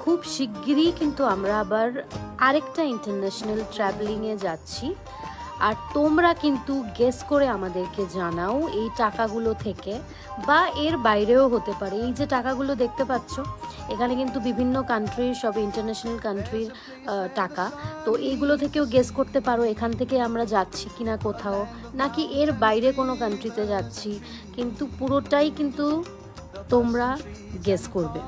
খুব শিগগিরই কিন্তু আমরা আবার আরেকটা ইন্টারন্যাশনাল ট্রাভেলিংয়ে যাচ্ছি। আর তোমরা কিন্তু গেস করে আমাদেরকে জানাও এই টাকাগুলো থেকে, বা এর বাইরেও হতে পারে। এই যে টাকাগুলো দেখতে পাচ্ছ, এখানে কিন্তু বিভিন্ন কান্ট্রির, সব ইন্টারন্যাশনাল কান্ট্রির টাকা। তো এইগুলো থেকেও গেস করতে পারো এখান থেকে আমরা যাচ্ছি কিনা কোথাও, নাকি এর বাইরে কোনো কান্ট্রিতে যাচ্ছি। কিন্তু পুরোটাই কিন্তু তোমরা গেস করবে।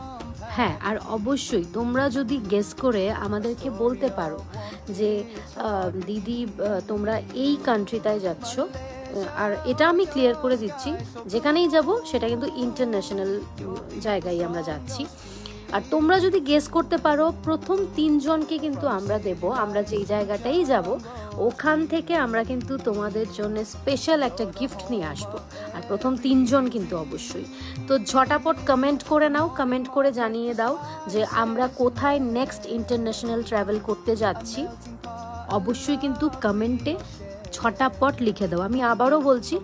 হ্যাঁ, আর অবশ্যই তোমরা যদি গেস করে আমাদেরকে বলতে পারো যে দিদি তোমরা এই কান্ট্রিটায় যাচ্ছ, আর এটা আমি ক্লিয়ার করে দিচ্ছি, যেখানেই যাব সেটা কিন্তু ইন্টারন্যাশনাল জায়গায় আমরা যাচ্ছি। আর তোমরা যদি গেস করতে পারো, প্রথম 3 জনকে কিন্তু আমরা দেব, আমরা যেই জায়গাটাই যাব ওখান থেকে আমরা কিন্তু তোমাদের জন্য স্পেশাল একটা গিফট নিয়ে আসবো। আর প্রথম 3 জন কিন্তু অবশ্যই। তো ঝটাপট কমেন্ট করে নাও, কমেন্ট করে জানিয়ে দাও যে আমরা কোথায় নেক্সট ইন্টারন্যাশনাল ট্রাভেল করতে যাচ্ছি। অবশ্যই কিন্তু কমেন্টে ঝটাপট লিখে দাও। আমি আবারও বলছি,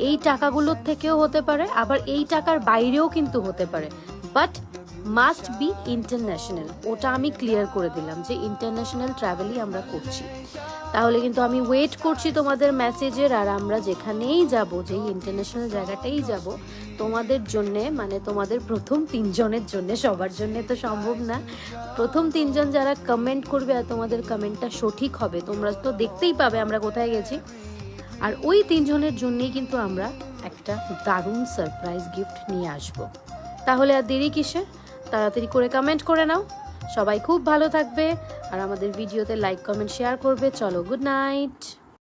এই টাকাগুলোর থেকেও হতে পারে, আবার এই টাকার বাইরেও কিন্তু হতে পারে, বাট মাস্ট বি ইন্টারন্যাশনাল। ওটা আমি ক্লিয়ার করে দিলাম যে ইন্টারন্যাশনাল ট্রাভেলই আমরা করছি। তাহলে কিন্তু আমি ওয়েট করছি তোমাদের মেসেজের। আর আমরা যেখানেই যাব, যেই ইন্টারন্যাশনাল জায়গাটাই যাব, তোমাদের জন্যে, মানে তোমাদের প্রথম 3 জনের জন্যে, সবার জন্যে তো সম্ভব না, প্রথম 3 জন যারা কমেন্ট করবে আর তোমাদের কমেন্টটা সঠিক হবে, তোমরা তো দেখতেই পাবে আমরা কোথায় গেছি। আর ওই 3 জনের জন্যই কিন্তু আমরা একটা দারুণ সারপ্রাইজ গিফট নিয়ে আসব। তাহলে আর দেরি কিসের, তাড়াতাড়ি করে কমেন্ট করে নাও। সবাই খুব ভালো থাকবে আর আমাদের ভিডিওতে লাইক, কমেন্ট, শেয়ার করবে। চলো, গুড নাইট।